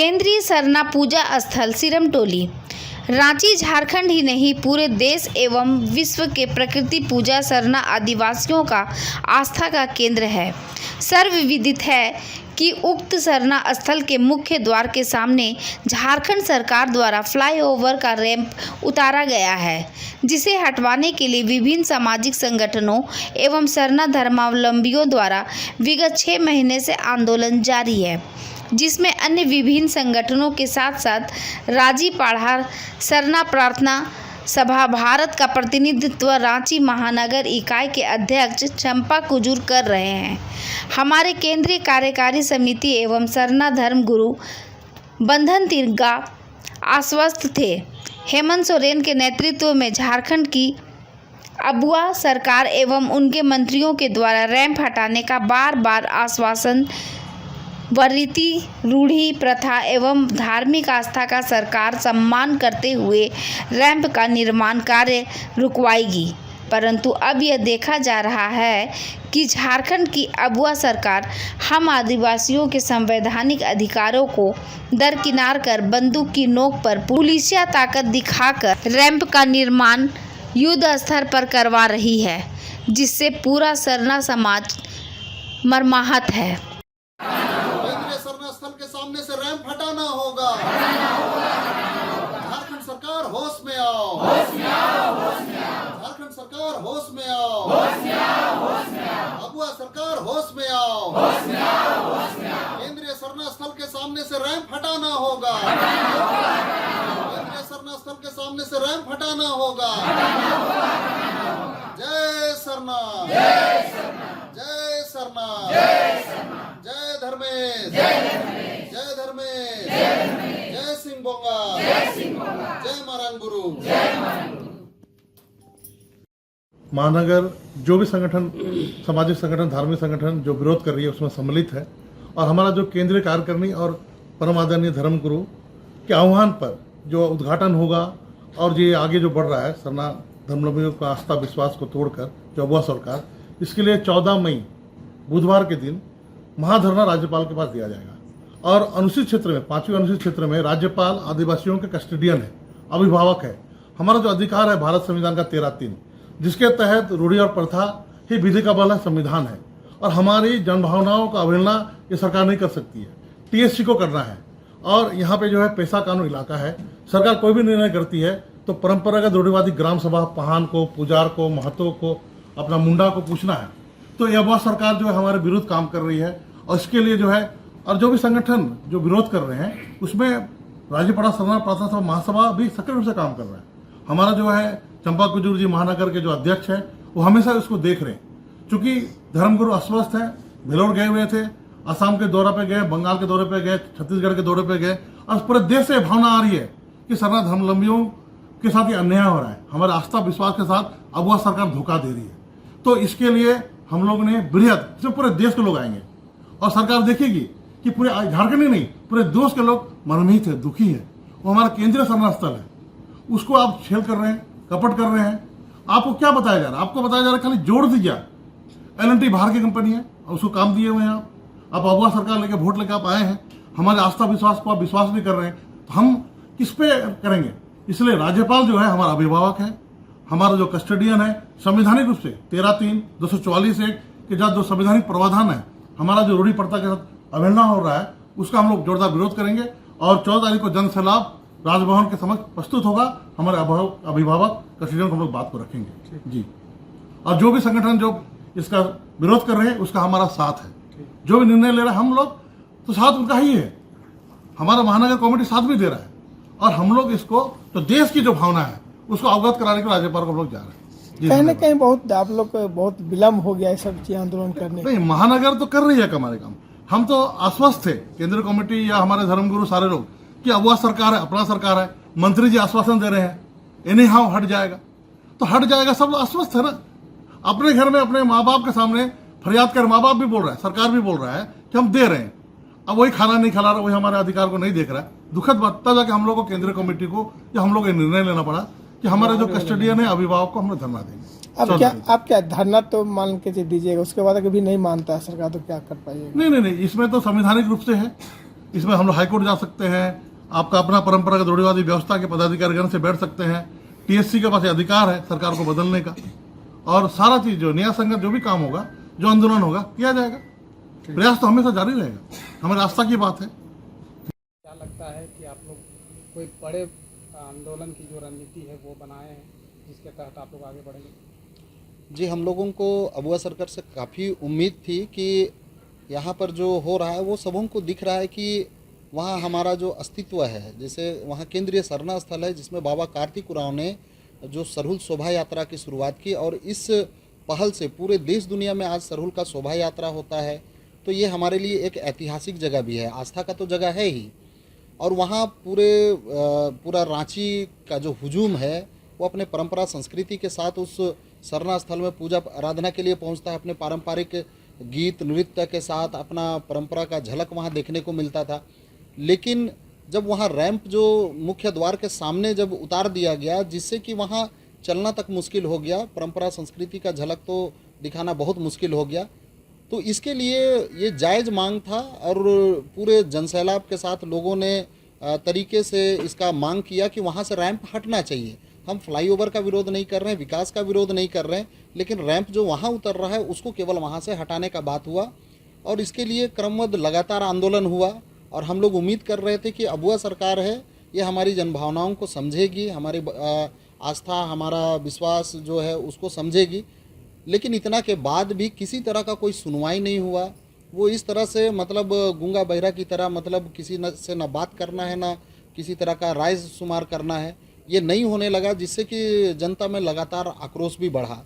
केंद्रीय सरना पूजा स्थल सिरमटोली। रांची झारखंड ही नहीं पूरे देश एवं विश्व के प्रकृति पूजा सरना आदिवासियों का आस्था का केंद्र है। सर्वविदित है कि उक्त सरना स्थल के मुख्य द्वार के सामने झारखंड सरकार द्वारा फ्लाईओवर का रैंप उतारा गया है, जिसे हटवाने के लिए विभिन्न सामाजिक संगठनों एवं सरना धर्मावलंबियों द्वारा विगत 6 महीने से आंदोलन जारी है, जिसमें अन्य विभिन्न संगठनों के साथ साथ राजीपाड़ा सरना प्रार्थना सभा भारत का प्रतिनिधित्व रांची महानगर इकाई के अध्यक्ष चंपा कुजूर कर रहे हैं। हमारे केंद्रीय कार्यकारी समिति एवं सरना धर्म गुरु बंधन तिरगा आश्वस्त थे। हेमंत सोरेन के नेतृत्व में झारखंड की अबुआ सरकार एवं उनके मंत्रियों के द्वारा रैंप हटाने का बार बार आश्वासन व रीति रूढ़ी प्रथा एवं धार्मिक आस्था का सरकार सम्मान करते हुए रैंप का निर्माण कार्य रुकवाएगी, परंतु अब यह देखा जा रहा है कि झारखंड की अबुआ सरकार हम आदिवासियों के संवैधानिक अधिकारों को दरकिनार कर बंदूक की नोक पर पुलिसिया ताकत दिखाकर रैंप का निर्माण युद्ध स्तर पर करवा रही है, जिससे पूरा सरना समाज मर्माहत है। स्थल के सामने से रैंप हटाना होगा। झारखंड सरकार होश में आओ, झारखंड सरकार होश में आओ, अबुआ सरकार होश में आओ। केंद्रीय सरना स्थल के सामने से रैंप हटाना होगा। केंद्रीय सरना स्थल के सामने से रैंप हटाना होगा। जय सरना, जय सरना, जय धर्मेश, जय धर्मेश, जय सिंह बोंगा, जय मारांग गुरु। महानगर जो भी संगठन, सामाजिक संगठन, धार्मिक संगठन जो विरोध कर रही है उसमें सम्मिलित है, और हमारा जो केंद्रीय कार्यकारिणी और परम आदरणीय धर्म गुरु के आह्वान पर जो उद्घाटन होगा और ये आगे जो बढ़ रहा है सरना धर्मावलंबियों का आस्था विश्वास को तोड़कर जो अबुआ सरकार, इसके लिए 14 मई बुधवार के दिन महाधरना राज्यपाल के पास दिया जाएगा। और अनुसूचित क्षेत्र में 5वीं अनुसूचित क्षेत्र में राज्यपाल आदिवासियों के कस्टोडियन है, अभिभावक है। हमारा जो अधिकार है भारत संविधान का 13(3), जिसके तहत रूढ़ी और प्रथा ही विधि का बल है, संविधान है, और हमारी जनभावनाओं का अवहेलना ये सरकार नहीं कर सकती है, टीएससी को करना है। और यहाँ पे जो है पेशा कानून इलाका है, सरकार कोई भी निर्णय करती है तो परंपरागत रूढ़िवादी ग्राम सभा पहान को, पुजार को, महतो को, अपना मुंडा को पूछना है। तो यह बहुत सरकार जो है हमारे विरुद्ध काम कर रही है, और इसके लिए जो है और जो भी संगठन जो विरोध कर रहे हैं उसमें राजीपाड़ा सरना प्रार्थना सभा महासभा भी सक्रिय रूप से काम कर रहा है। हमारा जो है चंपा कुजूर जी महानगर के जो अध्यक्ष है वो हमेशा इसको देख रहे हैं, चूंकि धर्मगुरु अस्वस्थ है, भेलोर गए हुए थे, असम के दौरे पे गए, बंगाल के दौरे पे गए, छत्तीसगढ़ के दौरे पे गए, और पूरे देश से भावना आ रही है कि सरना धर्मावलंबियों के साथ ये अन्याय हो रहा है, हमारे आस्था विश्वास के साथ अबुआ सरकार धोखा दे रही है। तो इसके लिए हम लोग ने बृहद, इसमें पूरे देश के लोग आएंगे और सरकार देखेगी कि पूरे झारखंड ही नहीं पूरे देश के लोग मर्मित है, दुखी है। वो हमारा केंद्रीय सरना स्थल है, उसको आप छेल कर रहे हैं, कपट कर रहे हैं। आपको क्या बताया जा रहा है? आपको बताया जा रहा है खाली जोड़ दीजिए। L&T बाहर की कंपनी है, उसको काम दिए हुए हैं आप अबुआ सरकार लेके वोट लेके आप आए हैं, हमारे आस्था विश्वास को आप विश्वास नहीं कर रहे हैं, तो हम किस पे करेंगे? इसलिए राज्यपाल जो है हमारा अभिभावक है, हमारा जो कस्टोडियन है, संवैधानिक रूप से 13(3), 244(1) के साथ जो संवैधानिक प्रावधान है, हमारा जो रूढ़ी प्रथा के साथ अवहेलना हो रहा है उसका हम लोग जोरदार विरोध करेंगे। और 14 तारीख को जन सैलाब राजभवन के समक्ष प्रस्तुत होगा, हमारे अभिभावक कस्टोडियन को हम लोग बात को रखेंगे जी। और जो भी संगठन जो इसका विरोध कर रहे हैं उसका हमारा साथ है, जो भी निर्णय ले रहा है हम लोग तो साथ उनका ही है, हमारा महानगर कमेटी साथ भी दे रहा है। और हम लोग इसको तो देश की जो भावना है उसको अवगत कराने के लिए राज्यपाल को हम लोग जा रहे हैं। कहीं न कहीं बहुत आप लोग को बहुत विलम्ब हो गया है सब चीज आंदोलन करने। नहीं, महानगर तो कर रही है हमारे काम, हम तो आश्वस्त थे, केंद्रीय कमेटी या हमारे धर्मगुरु सारे लोग कि अबुआ सरकार है, अपना सरकार है, मंत्री जी आश्वासन दे रहे हैं एनी हाउ हट जाएगा, तो हट जाएगा, सब लोग आश्वस्त है ना। अपने घर में अपने माँ बाप के सामने फरियाद कर, माँ बाप भी बोल रहा है, सरकार भी बोल रहा है कि हम दे रहे हैं, अब वही खाना नहीं खिला रहा, वही हमारे अधिकार को नहीं देख रहा है। दुखद बात तब जाके हम लोग को केंद्रीय कमेटी को या हम लोग ये निर्णय लेना पड़ा कि हमारे जो कस्टोडियन है अभिभावक को हम लोग धरना देंगे। आप क्या धरना तो मान के दीजिएगा, उसके बाद अगर भी नहीं मानता है सरकार तो क्या कर पाइएगा? नहीं, इसमें तो संवैधानिक रूप से है इसमें हम लोग हाईकोर्ट जा सकते हैं, आपका अपना परंपरागत रूढ़िवादी व्यवस्था के पदाधिकारीगण से बैठ सकते हैं, टीएससी के पास अधिकार है सरकार को बदलने का, और सारा चीज जो न्याय संगत जो भी काम होगा, जो आंदोलन होगा, किया जाएगा। प्रयास तो हमेशा जारी रहेगा, हमारी आस्था की बात है। क्या लगता है कि आप लोग कोई बड़े आंदोलन की जो रणनीति है वो बनाए हैं जिसके तहत आप लोग आगे बढ़ेंगे? जी, हम लोगों को अबुआ सरकार से काफ़ी उम्मीद थी कि यहाँ पर जो हो रहा है वो सबों को दिख रहा है कि वहाँ हमारा जो अस्तित्व है, जैसे वहाँ केंद्रीय सरना स्थल है जिसमें बाबा कार्तिक उरांव ने जो सरहुल शोभा यात्रा की शुरुआत की, और इस पहल से पूरे देश दुनिया में आज सरहुल का शोभा यात्रा होता है। तो ये हमारे लिए एक ऐतिहासिक जगह भी है, आस्था का तो जगह है ही। और वहाँ पूरा रांची का जो हुजूम है वो अपने परंपरा संस्कृति के साथ उस सरना स्थल में पूजा आराधना के लिए पहुँचता है, अपने पारंपरिक गीत नृत्य के साथ अपना परंपरा का झलक वहाँ देखने को मिलता था। लेकिन जब वहाँ रैंप जो मुख्य द्वार के सामने जब उतार दिया गया, जिससे कि वहाँ चलना तक मुश्किल हो गया, परंपरा संस्कृति का झलक तो दिखाना बहुत मुश्किल हो गया। तो इसके लिए ये जायज़ मांग था और पूरे जनसैलाब के साथ लोगों ने तरीके से इसका मांग किया कि वहाँ से रैंप हटना चाहिए। हम फ्लाईओवर का विरोध नहीं कर रहे हैं, विकास का विरोध नहीं कर रहे हैं, लेकिन रैंप जो वहाँ उतर रहा है उसको केवल वहाँ से हटाने का बात हुआ, और इसके लिए क्रमबद्ध लगातार आंदोलन हुआ। और हम लोग उम्मीद कर रहे थे कि अबुआ सरकार है ये हमारी जनभावनाओं को समझेगी, हमारी आस्था, हमारा विश्वास जो है उसको समझेगी। लेकिन इतना के बाद भी किसी तरह का कोई सुनवाई नहीं हुआ। वो इस तरह से मतलब गूंगा बहरा की तरह, मतलब किसी से न बात करना है, ना किसी तरह का राय शुमार करना है, ये नहीं होने लगा, जिससे कि जनता में लगातार आक्रोश भी बढ़ा।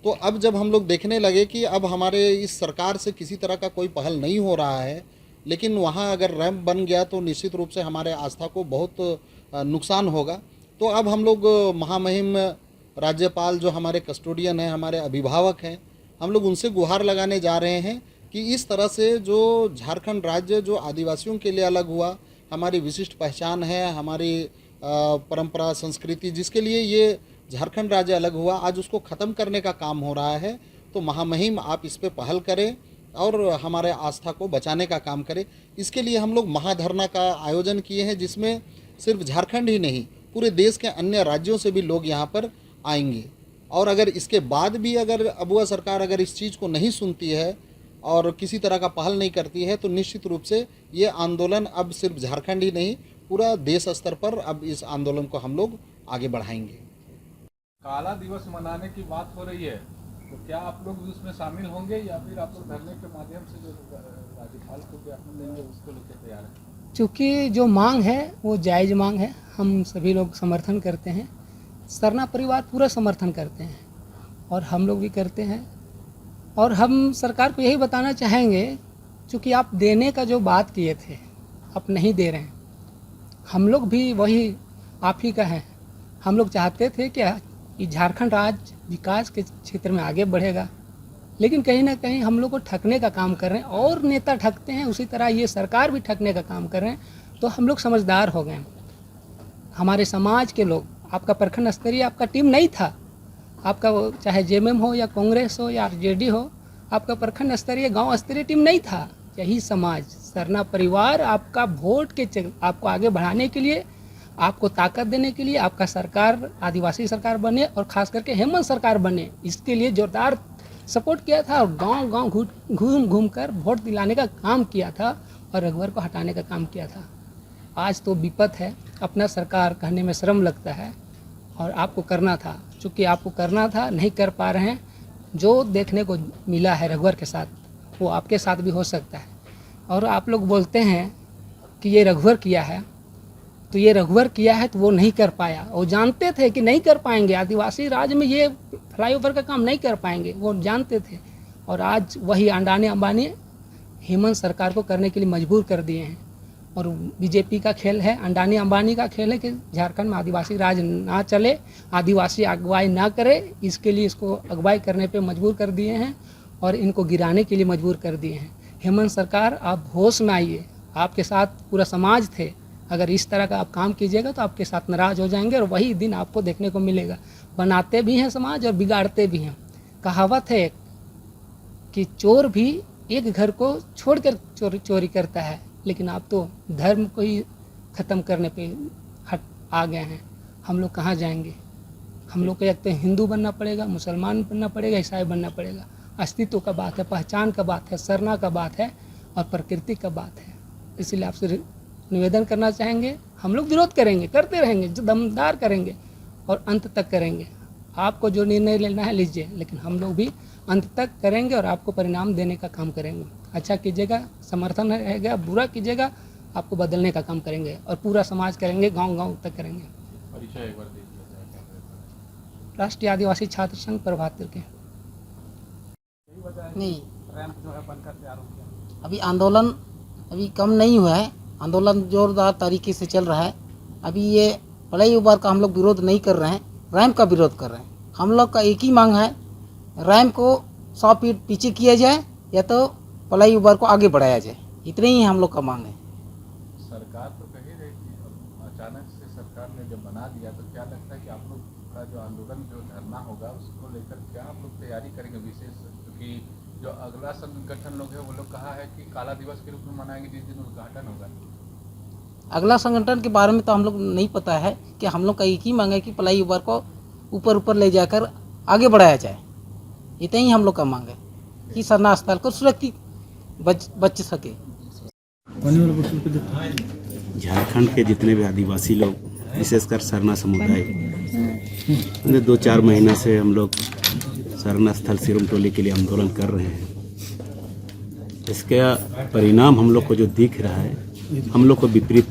तो अब जब हम लोग देखने लगे कि अब हमारे इस सरकार से किसी तरह का कोई पहल नहीं हो रहा है, लेकिन वहाँ अगर रैंप बन गया तो निश्चित रूप से हमारे आस्था को बहुत नुकसान होगा। तो अब हम लोग महामहिम राज्यपाल जो हमारे कस्टोडियन हैं, हमारे अभिभावक हैं, हम लोग उनसे गुहार लगाने जा रहे हैं कि इस तरह से जो झारखंड राज्य जो आदिवासियों के लिए अलग हुआ, हमारी विशिष्ट पहचान है, हमारी परंपरा संस्कृति जिसके लिए ये झारखंड राज्य अलग हुआ, आज उसको ख़त्म करने का काम हो रहा है। तो महामहिम आप इस पे पहल करें और हमारे आस्था को बचाने का काम करें। इसके लिए हम लोग महाधरना का आयोजन किए हैं, जिसमें सिर्फ झारखंड ही नहीं पूरे देश के अन्य राज्यों से भी लोग यहाँ पर आएंगे। और अगर इसके बाद भी अगर अबुआ सरकार अगर इस चीज़ को नहीं सुनती है और किसी तरह का पहल नहीं करती है, तो निश्चित रूप से ये आंदोलन अब सिर्फ झारखंड ही नहीं पूरा देश स्तर पर अब इस आंदोलन को हम लोग आगे बढ़ाएंगे। काला दिवस मनाने की बात हो रही है, तो क्या आप लोग उसमें शामिल होंगे या फिर आप लोग धरने के माध्यम से जो राज्यपाल को ज्ञापन देंगे उसको लेकर तैयार हैं? चूँकि जो मांग है वो जायज़ मांग है, हम सभी लोग समर्थन करते हैं, सरना परिवार पूरा समर्थन करते हैं और हम लोग भी करते हैं। और हम सरकार को यही बताना चाहेंगे, चूँकि आप देने का जो बात किए थे आप नहीं दे रहे हैं, हम लोग भी वही आप ही का है। हम लोग चाहते थे कि झारखंड राज्य विकास के क्षेत्र में आगे बढ़ेगा, लेकिन कहीं ना कहीं हम लोग को ठगने का काम कर रहे हैं और नेता ठगते हैं, उसी तरह ये सरकार भी ठगने का काम कर रहे हैं। तो हम लोग समझदार हो गए, हमारे समाज के लोग, आपका प्रखंड स्तरीय आपका टीम नहीं था, आपका चाहे जेएमएम हो या कांग्रेस हो या आरजेडी हो, आपका प्रखंड स्तरीय गांव स्तरीय टीम नहीं था। यही समाज सरना परिवार आपका वोट के आपको आगे बढ़ाने के लिए, आपको ताकत देने के लिए, आपका सरकार आदिवासी सरकार बने और खास करके हेमंत सरकार बने, इसके लिए जोरदार सपोर्ट किया था और गांव-गांव घूम कर वोट दिलाने का काम किया था और रघुवर को हटाने का काम किया था। आज तो विपत है, अपना सरकार कहने में शर्म लगता है और आपको करना था, चूँकि आपको करना था नहीं कर पा रहे हैं। जो देखने को मिला है रघुवर के साथ वो आपके साथ भी हो सकता है। और आप लोग बोलते हैं कि ये रघुवर किया है, तो ये रघुवर किया है तो वो नहीं कर पाया, वो जानते थे कि नहीं कर पाएंगे, आदिवासी राज्य में ये फ्लाईओवर का काम नहीं कर पाएंगे, वो जानते थे। और आज वही अडानी अंबानी हेमंत सरकार को करने के लिए मजबूर कर दिए हैं। और बीजेपी का खेल है, अडानी अंबानी का खेल है कि झारखंड में आदिवासी राज ना चले, आदिवासी अगुवाई ना करे, इसके लिए इसको अगुवाई करने पे मजबूर कर दिए हैं और इनको गिराने के लिए मजबूर कर दिए हैं। हेमंत सरकार आप होश में आइए, आपके साथ पूरा समाज थे, अगर इस तरह का आप काम कीजिएगा तो आपके साथ नाराज़ हो जाएंगे और वही दिन आपको देखने को मिलेगा। बनाते भी हैं समाज और बिगाड़ते भी हैं। कहावत है कि चोर भी एक घर को छोड़कर चोरी करता है, लेकिन आप तो धर्म को ही ख़त्म करने पे हट आ गए हैं। हम लोग कहाँ जाएंगे? हम लोग को एक तो हिंदू बनना पड़ेगा, मुसलमान बनना पड़ेगा, ईसाई बनना पड़ेगा। अस्तित्व का बात है, पहचान का बात है, सरना का बात है और प्रकृति का बात है। इसीलिए आपसे निवेदन करना चाहेंगे, हम लोग विरोध करेंगे, करते रहेंगे, दमदार करेंगे और अंत तक करेंगे। आपको जो निर्णय लेना है लीजिए, लेकिन हम लोग भी अंत तक करेंगे और आपको परिणाम देने का काम करेंगे। अच्छा कीजिएगा, समर्थन रहेगा, बुरा कीजिएगा, आपको बदलने का काम करेंगे और पूरा समाज करेंगे, गांव-गांव तक करेंगे। परिचय एक बार दे दीजिए। राष्ट्रीय आदिवासी छात्र संघ प्रभात के नहीं, अभी आंदोलन अभी कम नहीं हुआ है, आंदोलन जोरदार तरीके से चल रहा है। अभी ये पढ़ाई उबार का हम लोग विरोध नहीं कर रहे हैं, रैंप का विरोध कर रहे हैं। हम लोग का एक ही मांग है, रैंप को 100 फीट पीछे किया जाए या तो पढ़ाई उबार को आगे बढ़ाया जाए, इतने ही हम लोग का मांग है। सरकार तो कह ही रही थी, अब अचानक से सरकार ने जब बना दिया तो क्या लगता है कि आप लोग का जो आंदोलन जो धरना होगा उसको लेकर क्या आप लोग तैयारी करेंगे विशेष? क्योंकि जो अगला संगठन लोग है वो लोग कहा है कि काला दिवस के रूप में मनाएंगे जिस दिन उद्घाटन होगा। अगला संगठन के बारे में तो हम लोग नहीं पता है, कि हम लोग का एक ही मांग है कि पलाई उबार को ऊपर ले जाकर आगे बढ़ाया जाए, इतना ही हम लोग का मांग है कि सरना स्थल को सुरक्षित बच सके। झारखंड के जितने भी आदिवासी लोग, विशेषकर सरना समुदाय, 2-4 महीना से हम लोग सरना स्थल सिरम टोली के लिए आंदोलन कर रहे हैं। इसका परिणाम हम लोग को जो दिख रहा है, हम लोग को विपरीत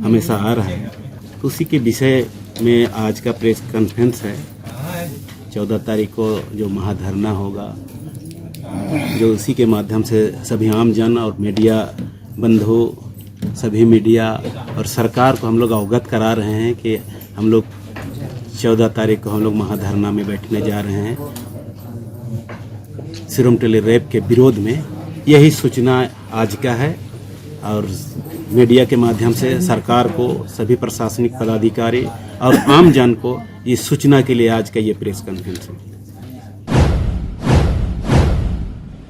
हमेशा आ रहा है। तो उसी के विषय में आज का प्रेस कॉन्फ्रेंस है। 14 तारीख को जो महाधरना होगा, जो उसी के माध्यम से सभी आम जन और मीडिया बंधु, सभी मीडिया और सरकार को हम लोग अवगत करा रहे हैं कि हम लोग 14 तारीख को हम लोग महाधरना में बैठने जा रहे हैं सिरम टोली रेप के विरोध में। यही सूचना आज का है और मीडिया के माध्यम से सरकार को, सभी प्रशासनिक पदाधिकारी और आम जन को इस सूचना के लिए आज का ये प्रेस कॉन्फ्रेंस है।